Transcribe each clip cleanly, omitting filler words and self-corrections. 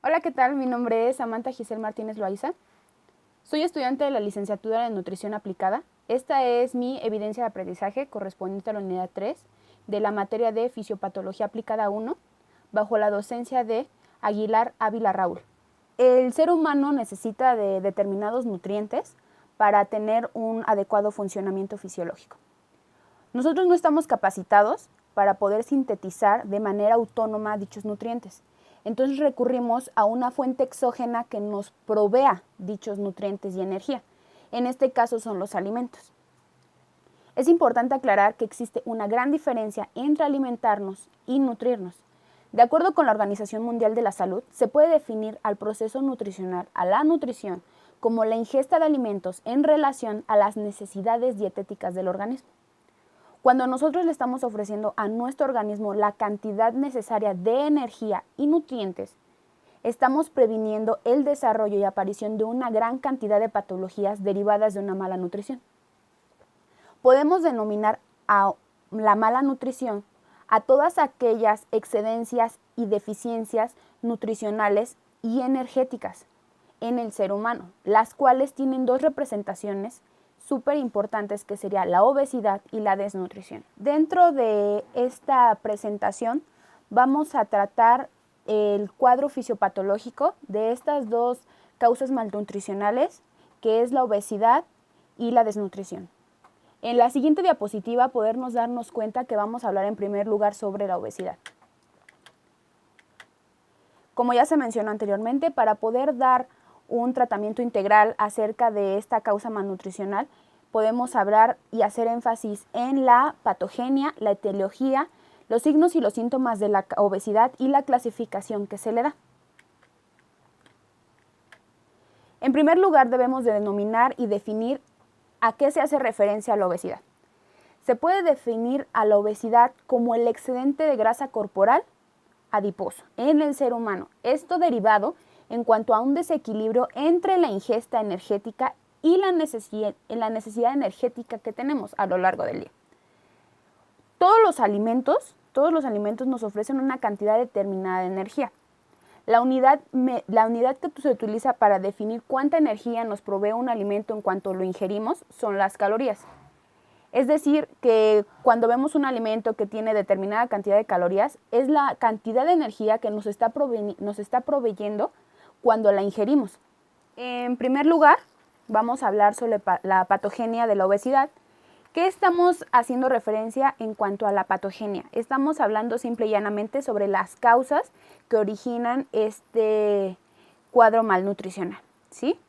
Hola, ¿qué tal? Mi nombre es Samantha Giselle Martínez Loaiza. Soy estudiante de la licenciatura en Nutrición Aplicada. Esta es mi evidencia de aprendizaje correspondiente a la unidad 3 de la materia de Fisiopatología Aplicada 1, bajo la docencia de Aguilar Ávila Raúl. El ser humano necesita de determinados nutrientes para tener un adecuado funcionamiento fisiológico. Nosotros no estamos capacitados para poder sintetizar de manera autónoma dichos nutrientes. Entonces recurrimos a una fuente exógena que nos provea dichos nutrientes y energía. En este caso son los alimentos. Es importante aclarar que existe una gran diferencia entre alimentarnos y nutrirnos. De acuerdo con la Organización Mundial de la Salud, se puede definir al proceso nutricional, a la nutrición, como la ingesta de alimentos en relación a las necesidades dietéticas del organismo. Cuando nosotros le estamos ofreciendo a nuestro organismo la cantidad necesaria de energía y nutrientes, estamos previniendo el desarrollo y aparición de una gran cantidad de patologías derivadas de una mala nutrición. Podemos denominar a la mala nutrición a todas aquellas excedencias y deficiencias nutricionales y energéticas en el ser humano, las cuales tienen dos representaciones súper importantes, que sería la obesidad y la desnutrición. Dentro de esta presentación vamos a tratar el cuadro fisiopatológico de estas dos causas malnutricionales, que es la obesidad y la desnutrición. En la siguiente diapositiva podernos darnos cuenta que vamos a hablar en primer lugar sobre la obesidad. Como ya se mencionó anteriormente, para poder dar un tratamiento integral acerca de esta causa malnutricional, podemos hablar y hacer énfasis en la patogenia, la etiología, los signos y los síntomas de la obesidad y la clasificación que se le da. En primer lugar, debemos de denominar y definir a qué se hace referencia a la obesidad. Se puede definir a la obesidad como el excedente de grasa corporal adiposo en el ser humano. Esto derivado en cuanto a un desequilibrio entre la ingesta energética y la necesidad energética que tenemos a lo largo del día. Todos los alimentos nos ofrecen una cantidad determinada de energía. La unidad que se utiliza para definir cuánta energía nos provee un alimento en cuanto lo ingerimos son las calorías. Es decir, que cuando vemos un alimento que tiene determinada cantidad de calorías, es la cantidad de energía que nos está proveyendo cuando la ingerimos. En primer lugar, vamos a hablar sobre la patogenia de la obesidad. ¿Qué estamos haciendo referencia en cuanto a la patogenia? Estamos hablando simple y llanamente sobre las causas que originan este cuadro malnutricional, ¿sí?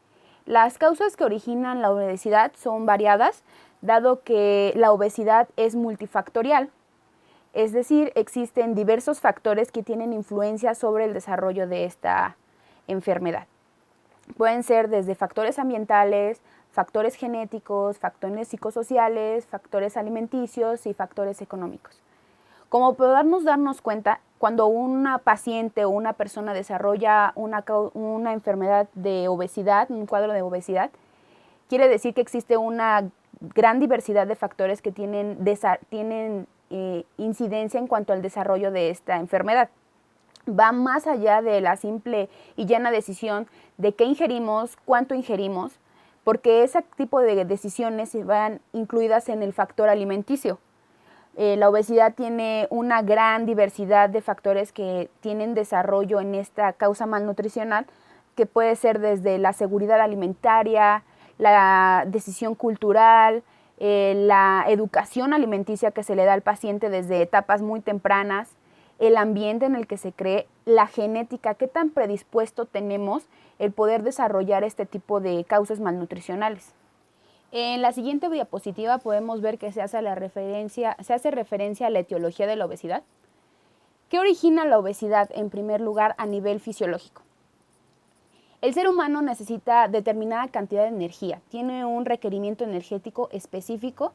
Las causas que originan la obesidad son variadas, dado que la obesidad es multifactorial, es decir, existen diversos factores que tienen influencia sobre el desarrollo de esta enfermedad. Pueden ser desde factores ambientales, factores genéticos, factores psicosociales, factores alimenticios y factores económicos. Como podamos darnos cuenta, cuando una paciente o una persona desarrolla una enfermedad de obesidad, un cuadro de obesidad, quiere decir que existe una gran diversidad de factores que tienen incidencia en cuanto al desarrollo de esta enfermedad. Va más allá de la simple y llana decisión de qué ingerimos, cuánto ingerimos, porque ese tipo de decisiones se van incluidas en el factor alimenticio. La obesidad tiene una gran diversidad de factores que tienen desarrollo en esta causa malnutricional, que puede ser desde la seguridad alimentaria, la decisión cultural, la educación alimenticia que se le da al paciente desde etapas muy tempranas, el ambiente en el que se cree, la genética, qué tan predispuesto tenemos el poder desarrollar este tipo de causas malnutricionales. En la siguiente diapositiva podemos ver que se hace referencia a la etiología de la obesidad. ¿Qué origina la obesidad en primer lugar a nivel fisiológico? El ser humano necesita determinada cantidad de energía, tiene un requerimiento energético específico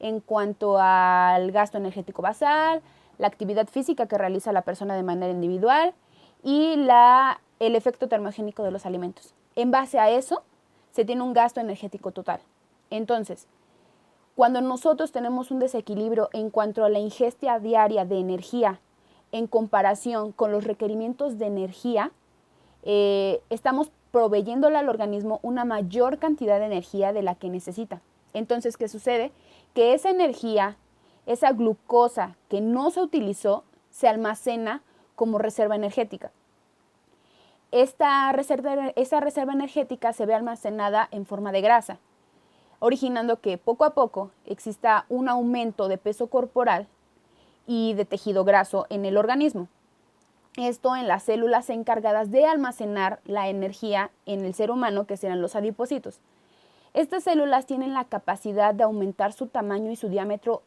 en cuanto al gasto energético basal, la actividad física que realiza la persona de manera individual y el efecto termogénico de los alimentos. En base a eso, se tiene un gasto energético total. Entonces, cuando nosotros tenemos un desequilibrio en cuanto a la ingesta diaria de energía en comparación con los requerimientos de energía, estamos proveyéndole al organismo una mayor cantidad de energía de la que necesita. Entonces, ¿qué sucede? Que esa energía, esa glucosa que no se utilizó, se almacena como reserva energética. Esa reserva energética se ve almacenada en forma de grasa, originando que poco a poco exista un aumento de peso corporal y de tejido graso en el organismo. Esto en las células encargadas de almacenar la energía en el ser humano, que serán los adipocitos. Estas células tienen la capacidad de aumentar su tamaño y su diámetro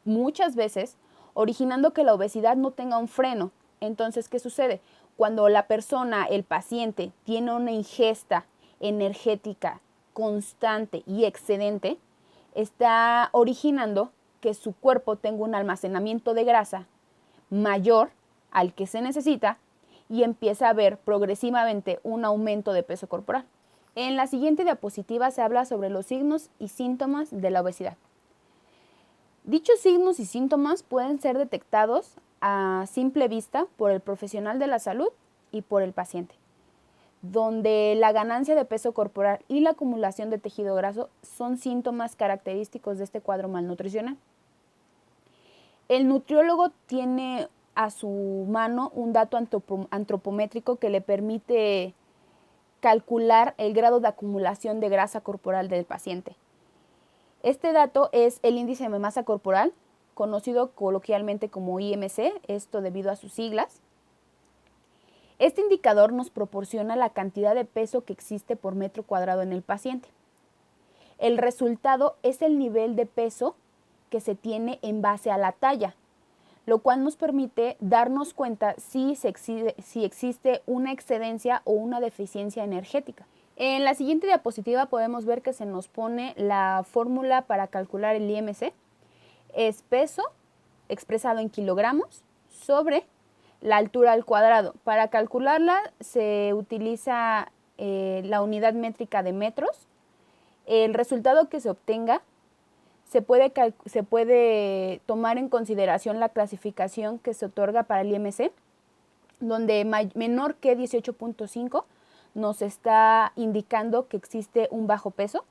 muchas veces, originando que la obesidad no tenga un freno. Entonces, ¿qué sucede? Cuando la persona, el paciente, tiene una ingesta energética constante y excedente, está originando que su cuerpo tenga un almacenamiento de grasa mayor al que se necesita y empieza a ver progresivamente un aumento de peso corporal. En la siguiente diapositiva se habla sobre los signos y síntomas de la obesidad. Dichos signos y síntomas pueden ser detectados a simple vista por el profesional de la salud y por el paciente, donde la ganancia de peso corporal y la acumulación de tejido graso son síntomas característicos de este cuadro malnutricional. El nutriólogo tiene a su mano un dato antropométrico que le permite calcular el grado de acumulación de grasa corporal del paciente. Este dato es el índice de masa corporal, conocido coloquialmente como IMC, esto debido a sus siglas. Este indicador nos proporciona la cantidad de peso que existe por metro cuadrado en el paciente. El resultado es el nivel de peso que se tiene en base a la talla, lo cual nos permite darnos cuenta si existe una excedencia o una deficiencia energética. En la siguiente diapositiva podemos ver que se nos pone la fórmula para calcular el IMC. Es peso expresado en kilogramos sobre la altura al cuadrado. Para calcularla se utiliza la unidad métrica de metros. El resultado que se obtenga se puede tomar en consideración la clasificación que se otorga para el IMC, donde menor que 18.5 nos está indicando que existe un bajo peso.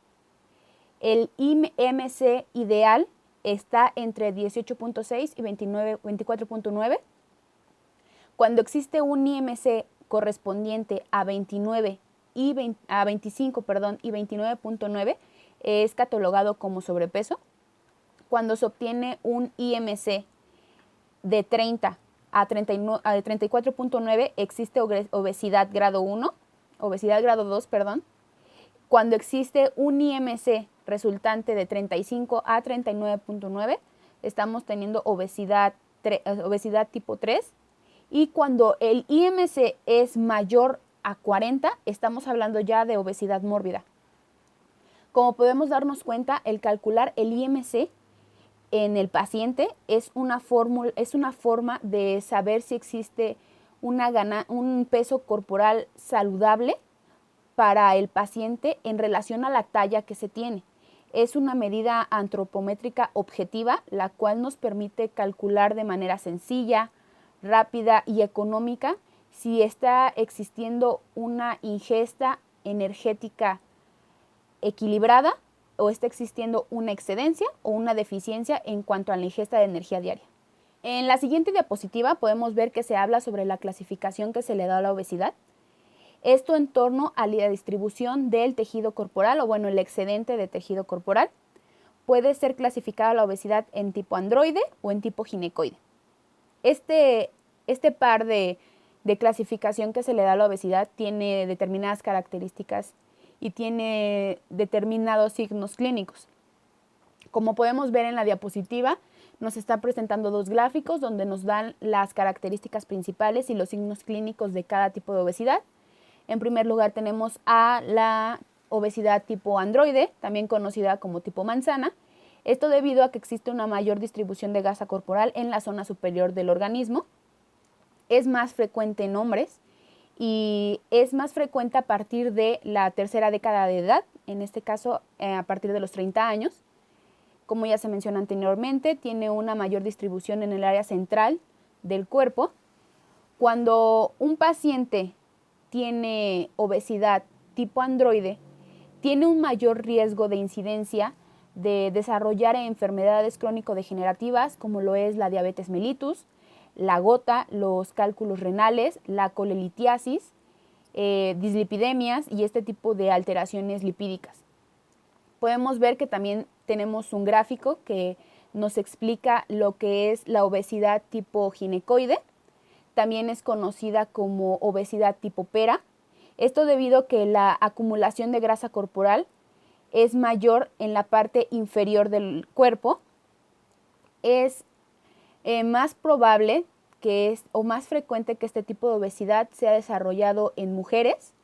El IMC ideal está entre 18.6 y 24.9. Cuando existe un IMC correspondiente a 25 y 29.9, es catalogado como sobrepeso. Cuando se obtiene un IMC de 30 a 34.9, existe obesidad grado 1, obesidad grado 2, perdón. Cuando existe un IMC resultante de 35 a 39.9, estamos teniendo obesidad tipo 3. Y cuando el IMC es mayor a 40, estamos hablando ya de obesidad mórbida. Como podemos darnos cuenta, el calcular el IMC en el paciente es una forma de saber si existe un peso corporal saludable para el paciente en relación a la talla que se tiene. Es una medida antropométrica objetiva, la cual nos permite calcular de manera sencilla, rápida y económica si está existiendo una ingesta energética equilibrada o está existiendo una excedencia o una deficiencia en cuanto a la ingesta de energía diaria. En la siguiente diapositiva podemos ver que se habla sobre la clasificación que se le da a la obesidad. Esto en torno a la distribución del tejido corporal o el excedente de tejido corporal. Puede ser clasificada la obesidad en tipo androide o en tipo ginecoide. Este par de clasificación que se le da a la obesidad tiene determinadas características y tiene determinados signos clínicos. Como podemos ver en la diapositiva, nos está presentando dos gráficos donde nos dan las características principales y los signos clínicos de cada tipo de obesidad. En primer lugar tenemos a la obesidad tipo androide, también conocida como tipo manzana. Esto debido a que existe una mayor distribución de grasa corporal en la zona superior del organismo. Es más frecuente en hombres y es más frecuente a partir de la tercera década de edad, en este caso a partir de los 30 años. Como ya se menciona anteriormente, tiene una mayor distribución en el área central del cuerpo. Cuando un paciente tiene obesidad tipo androide tiene un mayor riesgo de incidencia de desarrollar enfermedades crónico-degenerativas como lo es la diabetes mellitus, la gota, los cálculos renales, la colelitiasis, dislipidemias y este tipo de alteraciones lipídicas. Podemos ver que también tenemos un gráfico que nos explica lo que es la obesidad tipo ginecoide. También es conocida como obesidad tipo pera. Esto debido a que la acumulación de grasa corporal es mayor en la parte inferior del cuerpo. Es más probable o más frecuente que este tipo de obesidad sea desarrollado en mujeres.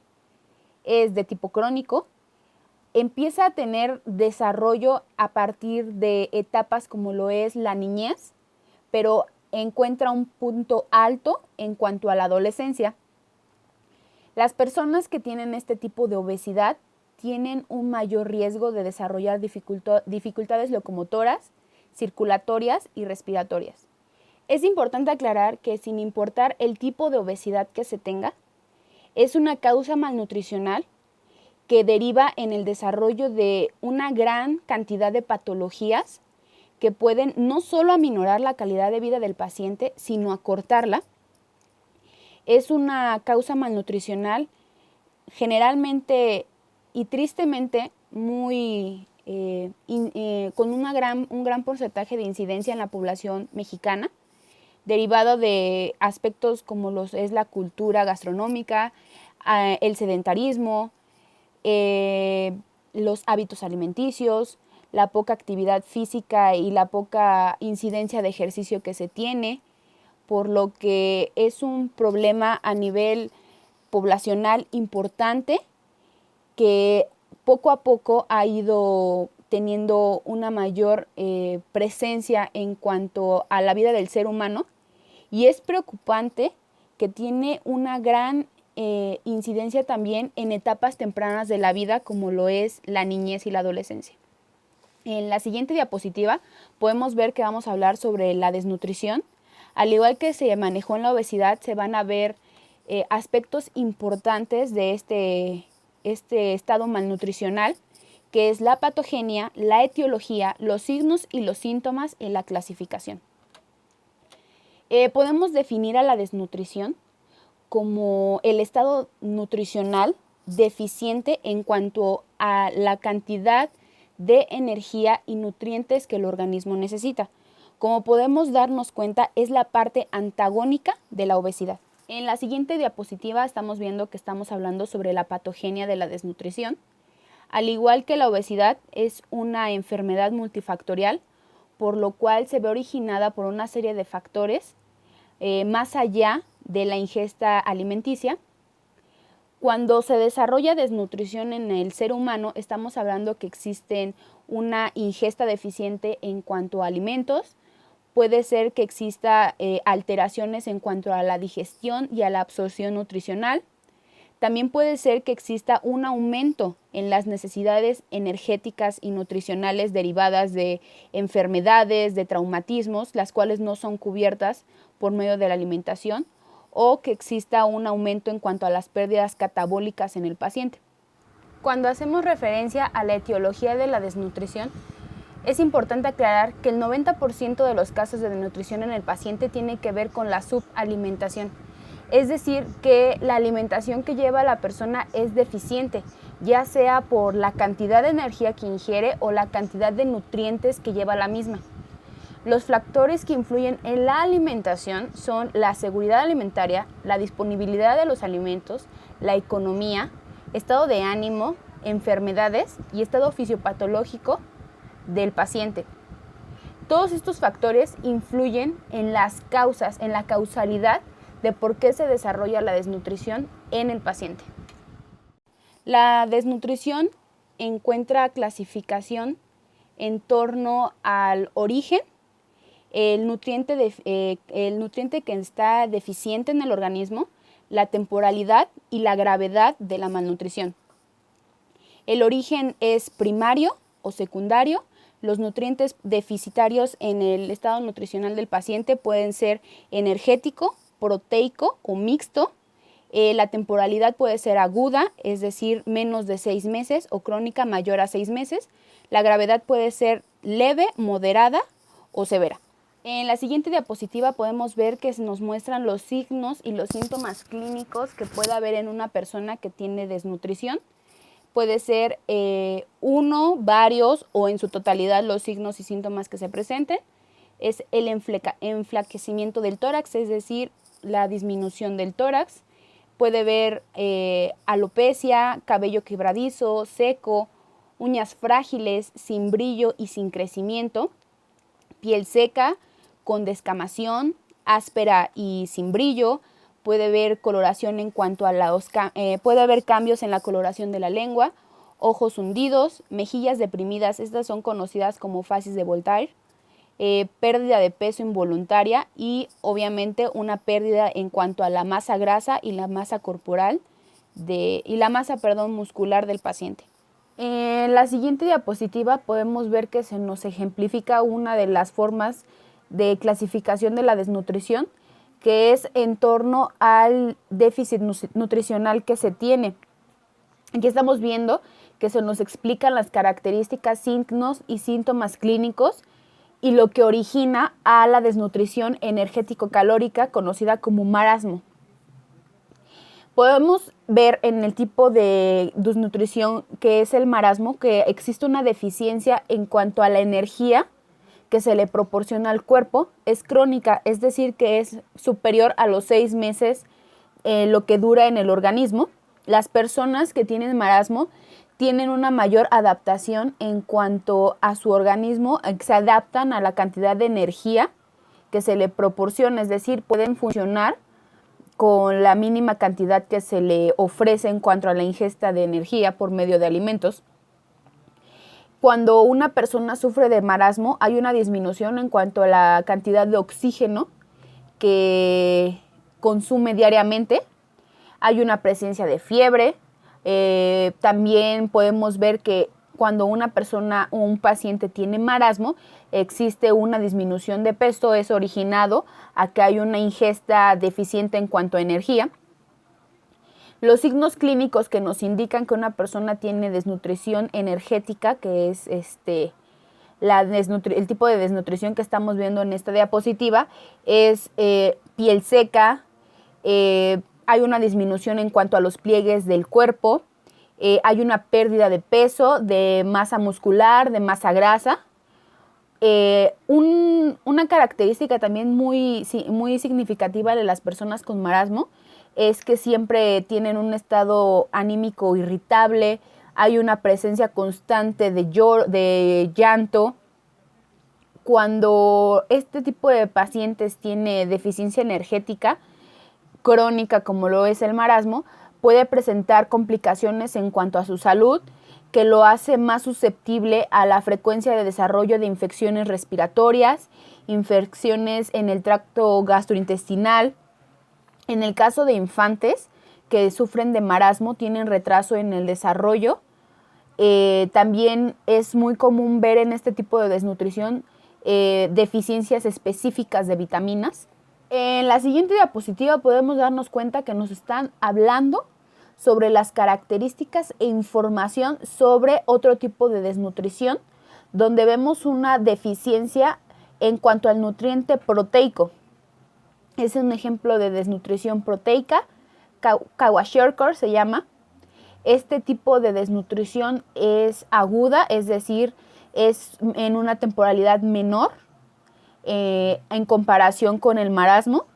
Es de tipo crónico. Empieza a tener desarrollo a partir de etapas como lo es la niñez, pero encuentra un punto alto en cuanto a la adolescencia. Las personas que tienen este tipo de obesidad tienen un mayor riesgo de desarrollar dificultades locomotoras, circulatorias y respiratorias. Es importante aclarar que sin importar el tipo de obesidad que se tenga, es una causa malnutricional que deriva en el desarrollo de una gran cantidad de patologías que pueden no solo aminorar la calidad de vida del paciente, sino acortarla. Es una causa malnutricional generalmente y tristemente con un gran porcentaje de incidencia en la población mexicana, derivado de aspectos como es la cultura gastronómica, el sedentarismo, los hábitos alimenticios, la poca actividad física y la poca incidencia de ejercicio que se tiene, por lo que es un problema a nivel poblacional importante que poco a poco ha ido teniendo una mayor presencia en cuanto a la vida del ser humano, y es preocupante que tiene una gran incidencia también en etapas tempranas de la vida como lo es la niñez y la adolescencia. En la siguiente diapositiva podemos ver que vamos a hablar sobre la desnutrición. Al igual que se manejó en la obesidad, se van a ver aspectos importantes de este estado malnutricional, que es la patogenia, la etiología, los signos y los síntomas en la clasificación. Podemos definir a la desnutrición como el estado nutricional deficiente en cuanto a la cantidad de energía y nutrientes que el organismo necesita. Como podemos darnos cuenta, es la parte antagónica de la obesidad. En la siguiente diapositiva estamos viendo que estamos hablando sobre la patogenia de la desnutrición. Al igual que la obesidad, es una enfermedad multifactorial, por lo cual se ve originada por una serie de factores más allá de la ingesta alimenticia. Cuando se desarrolla desnutrición en el ser humano, estamos hablando que existen una ingesta deficiente en cuanto a alimentos. Puede ser que exista alteraciones en cuanto a la digestión y a la absorción nutricional. También puede ser que exista un aumento en las necesidades energéticas y nutricionales derivadas de enfermedades, de traumatismos, las cuales no son cubiertas por medio de la alimentación, o que exista un aumento en cuanto a las pérdidas catabólicas en el paciente. Cuando hacemos referencia a la etiología de la desnutrición, es importante aclarar que el 90% de los casos de desnutrición en el paciente tiene que ver con la subalimentación. Es decir, que la alimentación que lleva la persona es deficiente, ya sea por la cantidad de energía que ingiere o la cantidad de nutrientes que lleva la misma. Los factores que influyen en la alimentación son la seguridad alimentaria, la disponibilidad de los alimentos, la economía, estado de ánimo, enfermedades y estado fisiopatológico del paciente. Todos estos factores influyen en las causas, en la causalidad de por qué se desarrolla la desnutrición en el paciente. La desnutrición encuentra clasificación en torno al origen, el nutriente que está deficiente en el organismo, la temporalidad y la gravedad de la malnutrición. El origen es primario o secundario. Los nutrientes deficitarios en el estado nutricional del paciente pueden ser energético, proteico o mixto, La temporalidad puede ser aguda, es decir, menos de 6 meses, o crónica, mayor a 6 meses. La gravedad puede ser leve, moderada o severa. En la siguiente diapositiva podemos ver que nos muestran los signos y los síntomas clínicos que puede haber en una persona que tiene desnutrición. Puede ser uno, varios o en su totalidad los signos y síntomas que se presenten. Es el enflaquecimiento del tórax, es decir, la disminución del tórax. Puede haber alopecia, cabello quebradizo, seco, uñas frágiles, sin brillo y sin crecimiento, piel seca, con descamación, áspera y sin brillo. Puede haber coloración en cuanto a puede haber cambios en la coloración de la lengua, ojos hundidos, mejillas deprimidas, estas son conocidas como facies de Voltaire, pérdida de peso involuntaria y obviamente una pérdida en cuanto a la masa grasa y la masa corporal muscular del paciente. En la siguiente diapositiva podemos ver que se nos ejemplifica una de las formas de clasificación de la desnutrición, que es en torno al déficit nutricional que se tiene. Aquí estamos viendo que se nos explican las características, signos y síntomas clínicos y lo que origina a la desnutrición energético-calórica conocida como marasmo. Podemos ver en el tipo de desnutrición que es el marasmo que existe una deficiencia en cuanto a la energía que se le proporciona al cuerpo. Es crónica, es decir, que es superior a los 6 meses lo que dura en el organismo. Las personas que tienen marasmo tienen una mayor adaptación en cuanto a su organismo, se adaptan a la cantidad de energía que se le proporciona, es decir, pueden funcionar con la mínima cantidad que se le ofrece en cuanto a la ingesta de energía por medio de alimentos. Cuando una persona sufre de marasmo, hay una disminución en cuanto a la cantidad de oxígeno que consume diariamente. Hay una presencia de fiebre. También podemos ver que cuando una persona o un paciente tiene marasmo, existe una disminución de peso, es originado a que hay una ingesta deficiente en cuanto a energía. Los signos clínicos que nos indican que una persona tiene desnutrición energética, que es el tipo de desnutrición que estamos viendo en esta diapositiva, es piel seca, hay una disminución en cuanto a los pliegues del cuerpo, hay una pérdida de peso, de masa muscular, de masa grasa. Una característica también muy significativa de las personas con marasmo es que siempre tienen un estado anímico irritable, hay una presencia constante de llanto. Cuando este tipo de pacientes tiene deficiencia energética crónica, como lo es el marasmo, puede presentar complicaciones en cuanto a su salud, que lo hace más susceptible a la frecuencia de desarrollo de infecciones respiratorias, infecciones en el tracto gastrointestinal. En el caso de infantes que sufren de marasmo, tienen retraso en el desarrollo. También es muy común ver en este tipo de desnutrición deficiencias específicas de vitaminas. En la siguiente diapositiva podemos darnos cuenta que nos están hablando sobre las características e información sobre otro tipo de desnutrición, donde vemos una deficiencia en cuanto al nutriente proteico. Es un ejemplo de desnutrición proteica, Kwashiorkor se llama. Este tipo de desnutrición es aguda, es decir, es en una temporalidad menor en comparación con el marasmo.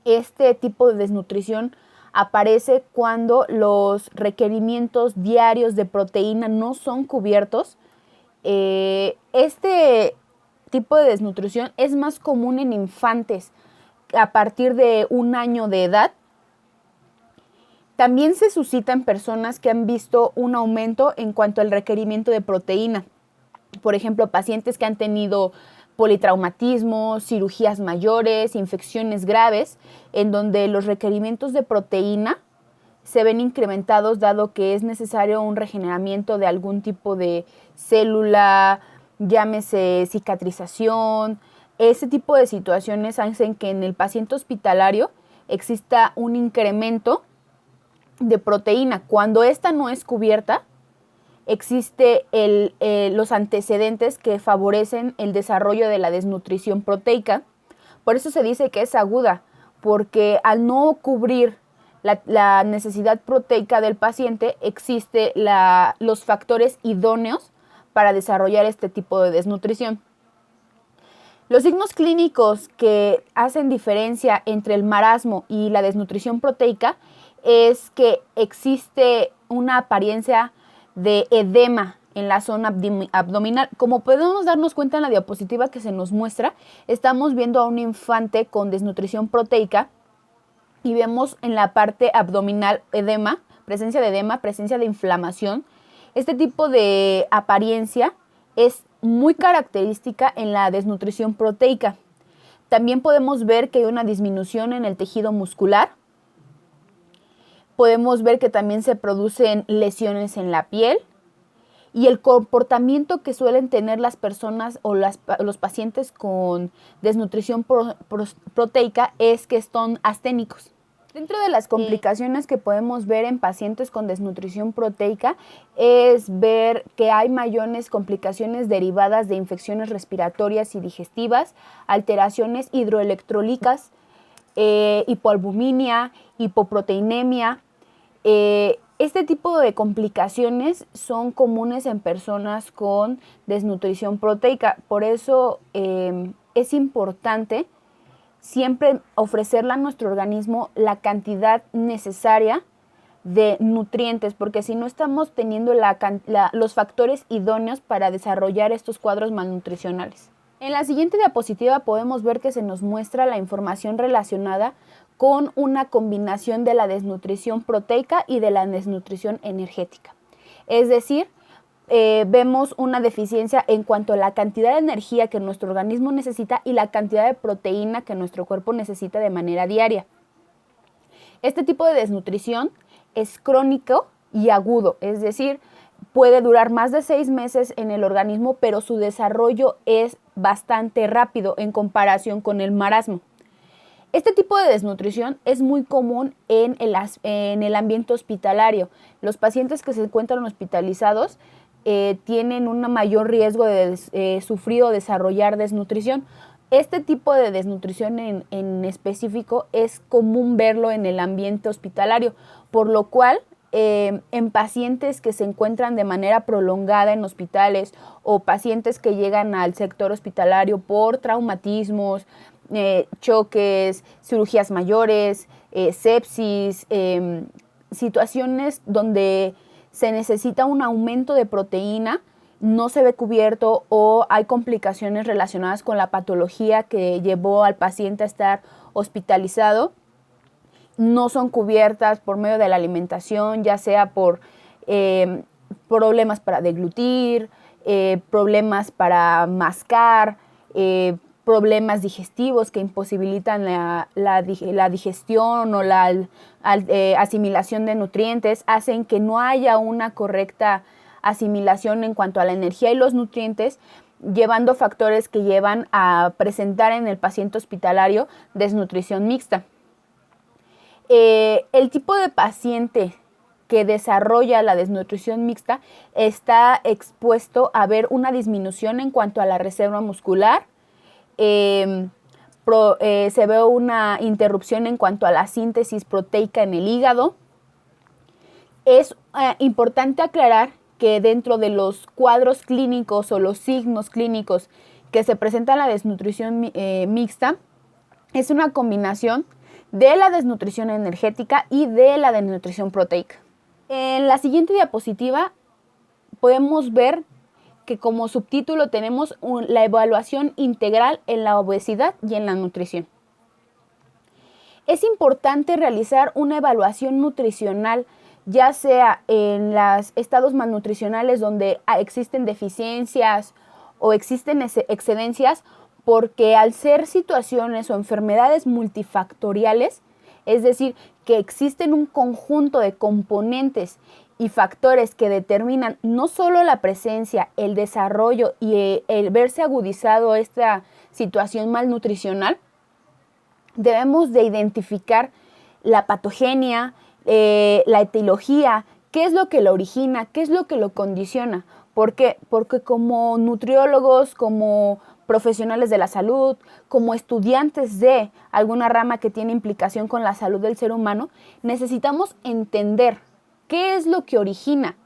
Este tipo de desnutrición aparece cuando los requerimientos diarios de proteína no son cubiertos. Este tipo de desnutrición es más común en infantes a partir de 1 año de edad. También se suscita en personas que han visto un aumento en cuanto al requerimiento de proteína. Por ejemplo, pacientes que han tenido politraumatismos, cirugías mayores, infecciones graves, en donde los requerimientos de proteína se ven incrementados dado que es necesario un regeneramiento de algún tipo de célula, llámese cicatrización. Ese tipo de situaciones hacen que en el paciente hospitalario exista un incremento de proteína. Cuando esta no es cubierta, existe los antecedentes que favorecen el desarrollo de la desnutrición proteica. Por eso se dice que es aguda, porque al no cubrir la necesidad proteica del paciente, existe los factores idóneos para desarrollar este tipo de desnutrición. Los signos clínicos que hacen diferencia entre el marasmo y la desnutrición proteica es que existe una apariencia de edema en la zona abdominal. Como podemos darnos cuenta en la diapositiva que se nos muestra, estamos viendo a un infante con desnutrición proteica y vemos en la parte abdominal edema, presencia de inflamación. Este tipo de apariencia es muy característica en la desnutrición proteica. También podemos ver que hay una disminución en el tejido muscular. Podemos ver que también se producen lesiones en la piel. Y el comportamiento que suelen tener las personas o los pacientes con desnutrición proteica es que son asténicos. Dentro de las complicaciones que podemos ver en pacientes con desnutrición proteica es ver que hay mayores complicaciones derivadas de infecciones respiratorias y digestivas, alteraciones hidroelectrolíticas, hipoalbuminia, hipoproteinemia. Este tipo de complicaciones son comunes en personas con desnutrición proteica. Por eso es importante siempre ofrecerle a nuestro organismo la cantidad necesaria de nutrientes, porque si no estamos teniendo los factores idóneos para desarrollar estos cuadros malnutricionales. En la siguiente diapositiva podemos ver que se nos muestra la información relacionada con una combinación de la desnutrición proteica y de la desnutrición energética. Es decir, vemos una deficiencia en cuanto a la cantidad de energía que nuestro organismo necesita y la cantidad de proteína que nuestro cuerpo necesita de manera diaria. Este tipo de desnutrición es crónico y agudo, es decir, puede durar más de 6 meses en el organismo, pero su desarrollo es bastante rápido en comparación con el marasmo. Este tipo de desnutrición es muy común en el ambiente hospitalario. Los pacientes que se encuentran hospitalizados tienen un mayor riesgo de sufrir o desarrollar desnutrición. Este tipo de desnutrición en específico es común verlo en el ambiente hospitalario, por lo cual en pacientes que se encuentran de manera prolongada en hospitales o pacientes que llegan al sector hospitalario por traumatismos, choques, cirugías mayores, sepsis, situaciones donde se necesita un aumento de proteína, no se ve cubierto o hay complicaciones relacionadas con la patología que llevó al paciente a estar hospitalizado, no son cubiertas por medio de la alimentación, ya sea por problemas para deglutir, problemas para mascar, problemas digestivos que imposibilitan la digestión o la asimilación de nutrientes, hacen que no haya una correcta asimilación en cuanto a la energía y los nutrientes, llevando factores que llevan a presentar en el paciente hospitalario desnutrición mixta. El tipo de paciente que desarrolla la desnutrición mixta está expuesto a ver una disminución en cuanto a la reserva muscular, se ve una interrupción en cuanto a la síntesis proteica en el hígado. Es importante aclarar que dentro de los cuadros clínicos o los signos clínicos que se presenta la desnutrición mixta, es una combinación de la desnutrición energética y de la desnutrición proteica. En la siguiente diapositiva podemos ver que como subtítulo tenemos la evaluación integral en la obesidad y en la nutrición. Es importante realizar una evaluación nutricional, ya sea en los estados malnutricionales donde existen deficiencias o existen excedencias, porque al ser situaciones o enfermedades multifactoriales, es decir, que existen un conjunto de componentes y factores que determinan no solo la presencia, el desarrollo y el verse agudizado esta situación malnutricional, Debemos de identificar la patogenia, la etiología, qué es lo que lo origina, qué es lo que lo condiciona. ¿Por qué? Porque como nutriólogos, como profesionales de la salud, como estudiantes de alguna rama que tiene implicación con la salud del ser humano, necesitamos entender qué es lo que origina,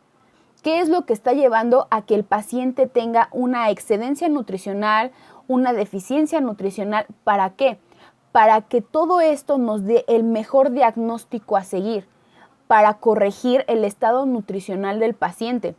qué es lo que está llevando a que el paciente tenga una excedencia nutricional, una deficiencia nutricional. ¿Para qué? Para que todo esto nos dé el mejor diagnóstico a seguir, para corregir el estado nutricional del paciente,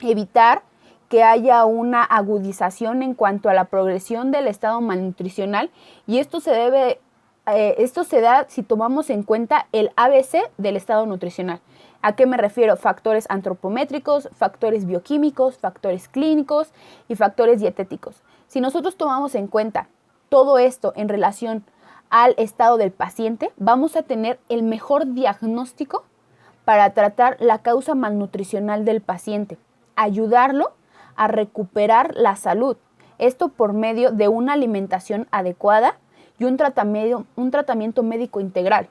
evitar que haya una agudización en cuanto a la progresión del estado malnutricional, y esto se da si tomamos en cuenta el ABC del estado nutricional. ¿A qué me refiero? Factores antropométricos, factores bioquímicos, factores clínicos y factores dietéticos. Si nosotros tomamos en cuenta todo esto en relación al estado del paciente, vamos a tener el mejor diagnóstico para tratar la causa malnutricional del paciente, ayudarlo a recuperar la salud. Esto por medio de una alimentación adecuada y un tratamiento médico integral.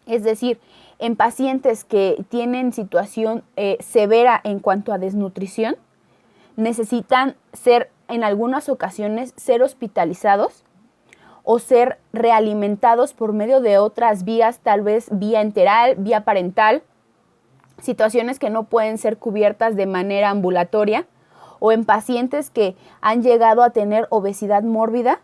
Es decir, en pacientes que tienen situación severa en cuanto a desnutrición, necesitan en algunas ocasiones ser hospitalizados o ser realimentados por medio de otras vías, tal vez vía enteral, vía parental, situaciones que no pueden ser cubiertas de manera ambulatoria, o en pacientes que han llegado a tener obesidad mórbida,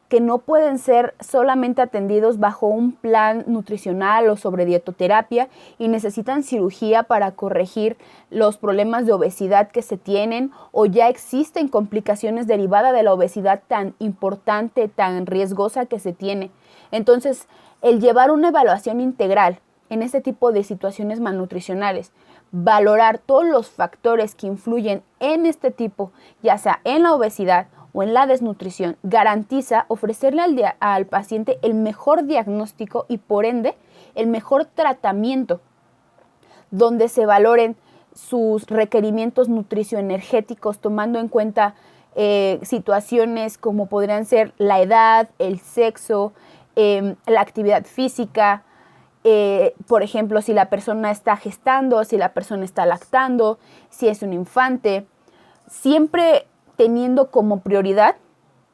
que no pueden ser solamente atendidos bajo un plan nutricional o sobre dietoterapia y necesitan cirugía para corregir los problemas de obesidad que se tienen, o ya existen complicaciones derivadas de la obesidad tan importante, tan riesgosa que se tiene. Entonces, el llevar una evaluación integral en este tipo de situaciones malnutricionales, valorar todos los factores que influyen en este tipo, ya sea en la obesidad o en la desnutrición, garantiza ofrecerle al paciente el mejor diagnóstico y por ende el mejor tratamiento, donde se valoren sus requerimientos nutricio-energéticos, tomando en cuenta situaciones como podrían ser la edad, el sexo, la actividad física, por ejemplo, si la persona está gestando, si la persona está lactando, si es un infante, siempre teniendo como prioridad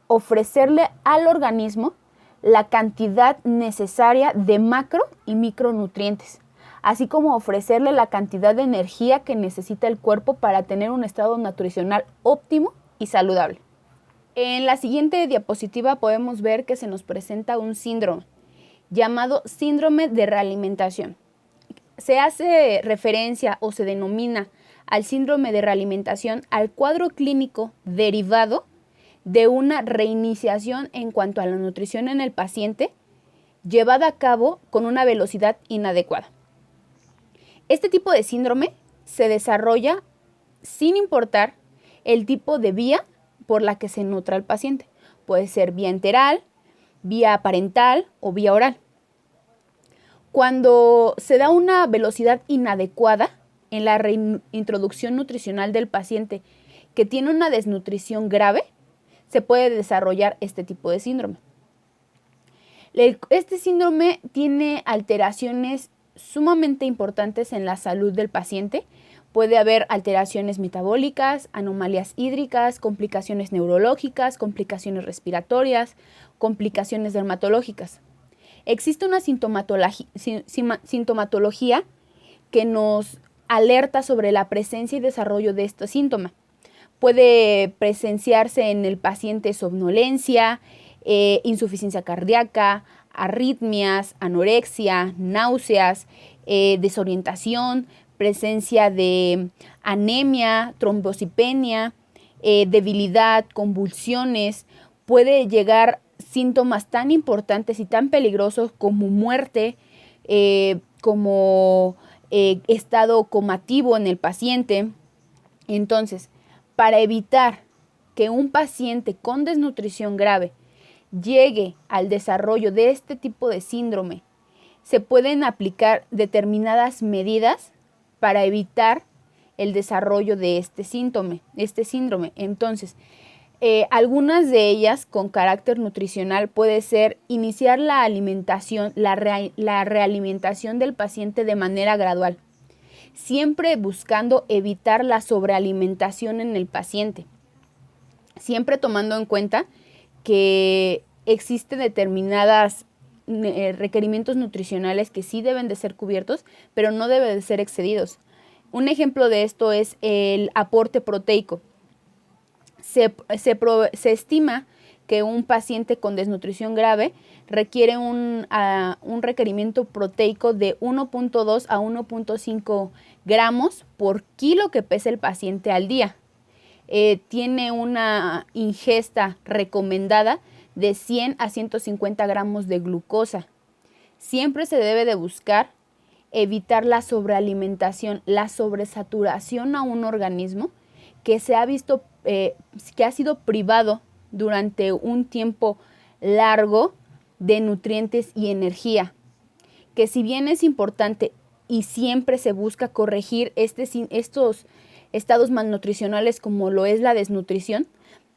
ofrecerle al organismo la cantidad necesaria de macro y micronutrientes, así como ofrecerle la cantidad de energía que necesita el cuerpo para tener un estado nutricional óptimo y saludable. En la siguiente diapositiva podemos ver que se nos presenta un síndrome llamado síndrome de realimentación. Se hace referencia o se denomina al síndrome de realimentación al cuadro clínico derivado de una reiniciación en cuanto a la nutrición en el paciente llevada a cabo con una velocidad inadecuada. Este tipo de síndrome se desarrolla sin importar el tipo de vía por la que se nutra el paciente. Puede ser vía enteral, vía parental o vía oral. Cuando se da una velocidad inadecuada en la reintroducción nutricional del paciente que tiene una desnutrición grave, se puede desarrollar este tipo de síndrome. Este síndrome tiene alteraciones sumamente importantes en la salud del paciente. Puede haber alteraciones metabólicas, anomalías hídricas, complicaciones neurológicas, complicaciones respiratorias, complicaciones dermatológicas. Existe una sintomatología que nos alerta sobre la presencia y desarrollo de este síntoma. Puede presenciarse en el paciente somnolencia, insuficiencia cardíaca, arritmias, anorexia, náuseas, desorientación, presencia de anemia, trombocitopenia, debilidad, convulsiones. Puede llegar síntomas tan importantes y tan peligrosos como muerte, como estado comativo en el paciente. Entonces, para evitar que un paciente con desnutrición grave llegue al desarrollo de este tipo de síndrome, se pueden aplicar determinadas medidas para evitar el desarrollo de este síndrome. Entonces, Algunas de ellas con carácter nutricional puede ser iniciar la alimentación, la realimentación del paciente de manera gradual, siempre buscando evitar la sobrealimentación en el paciente, siempre tomando en cuenta que existen determinados requerimientos nutricionales que sí deben de ser cubiertos, pero no deben de ser excedidos. Un ejemplo de esto es el aporte proteico. Se estima que un paciente con desnutrición grave requiere un requerimiento proteico de 1.2 a 1.5 gramos por kilo que pesa el paciente al día. Tiene una ingesta recomendada de 100 a 150 gramos de glucosa. Siempre se debe de buscar evitar la sobrealimentación, la sobresaturación a un organismo que se ha visto, que ha sido privado durante un tiempo largo de nutrientes y energía, que si bien es importante y siempre se busca corregir estos estados malnutricionales como lo es la desnutrición,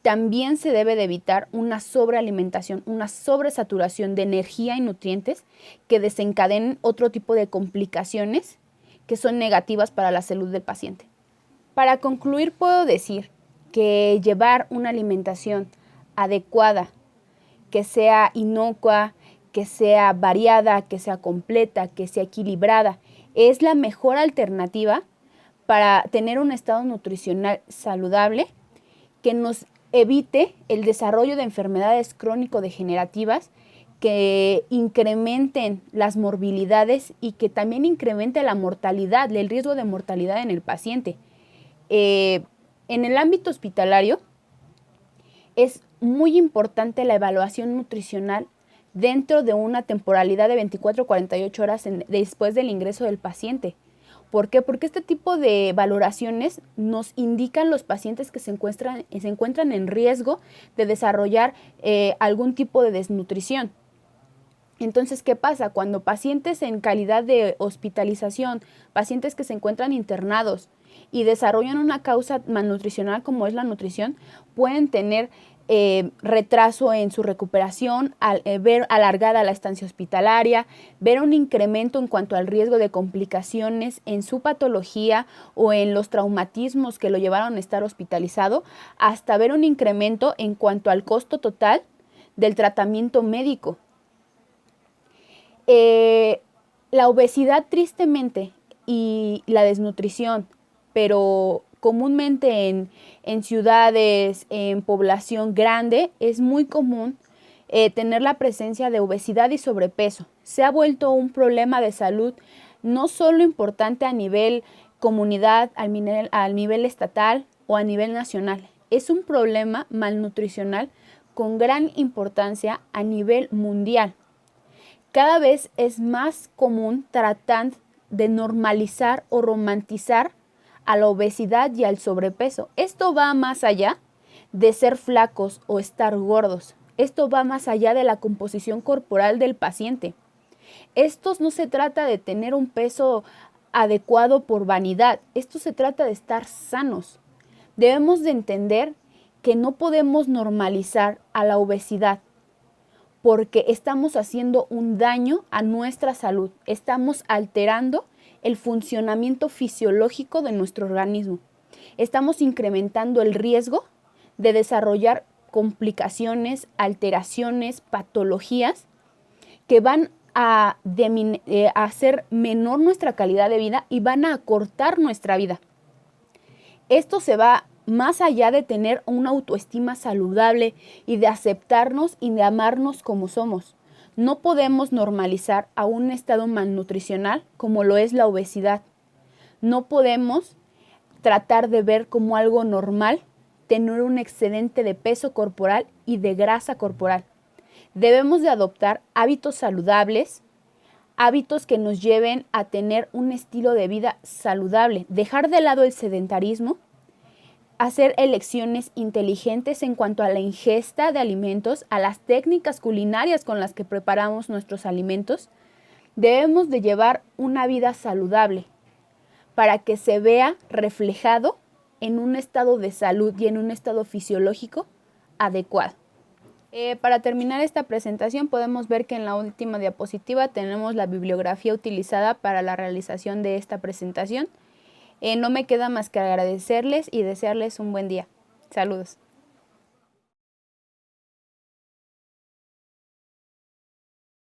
también se debe de evitar una sobrealimentación, una sobresaturación de energía y nutrientes que desencadenen otro tipo de complicaciones que son negativas para la salud del paciente. Para concluir, puedo decir que llevar una alimentación adecuada, que sea inocua, que sea variada, que sea completa, que sea equilibrada, es la mejor alternativa para tener un estado nutricional saludable que nos evite el desarrollo de enfermedades crónico-degenerativas que incrementen las morbilidades y que también incremente la mortalidad, el riesgo de mortalidad en el paciente. En el ámbito hospitalario es muy importante la evaluación nutricional dentro de una temporalidad de 24 a 48 horas después del ingreso del paciente. ¿Por qué? Porque este tipo de valoraciones nos indican los pacientes que se encuentran en riesgo de desarrollar algún tipo de desnutrición. Entonces, ¿qué pasa? Cuando pacientes en calidad de hospitalización, pacientes que se encuentran internados y desarrollan una causa malnutricional como es la nutrición, pueden tener retraso en su recuperación, ver alargada la estancia hospitalaria, ver un incremento en cuanto al riesgo de complicaciones en su patología o en los traumatismos que lo llevaron a estar hospitalizado, hasta ver un incremento en cuanto al costo total del tratamiento médico. La obesidad, tristemente, y la desnutrición, pero comúnmente en ciudades, en población grande, es muy común tener la presencia de obesidad y sobrepeso. Se ha vuelto un problema de salud no solo importante a nivel comunidad, al nivel estatal o a nivel nacional. Es un problema malnutricional con gran importancia a nivel mundial. Cada vez es más común tratar de normalizar o romantizar a la obesidad y al sobrepeso. Esto va más allá de ser flacos o estar gordos. Esto va más allá de la composición corporal del paciente. Esto no se trata de tener un peso adecuado por vanidad. Esto se trata de estar sanos. Debemos de entender que no podemos normalizar a la obesidad porque estamos haciendo un daño a nuestra salud. Estamos alterando el funcionamiento fisiológico de nuestro organismo. Estamos incrementando el riesgo de desarrollar complicaciones, alteraciones, patologías que van a hacer menor nuestra calidad de vida y van a acortar nuestra vida. Esto se va más allá de tener una autoestima saludable y de aceptarnos y de amarnos como somos. No podemos normalizar a un estado malnutricional como lo es la obesidad. No podemos tratar de ver como algo normal tener un excedente de peso corporal y de grasa corporal. Debemos de adoptar hábitos saludables, hábitos que nos lleven a tener un estilo de vida saludable, dejar de lado el sedentarismo, hacer elecciones inteligentes en cuanto a la ingesta de alimentos, a las técnicas culinarias con las que preparamos nuestros alimentos. Debemos de llevar una vida saludable para que se vea reflejado en un estado de salud y en un estado fisiológico adecuado. Para terminar esta presentación podemos ver que en la última diapositiva tenemos la bibliografía utilizada para la realización de esta presentación. No me queda más que agradecerles y desearles un buen día. Saludos.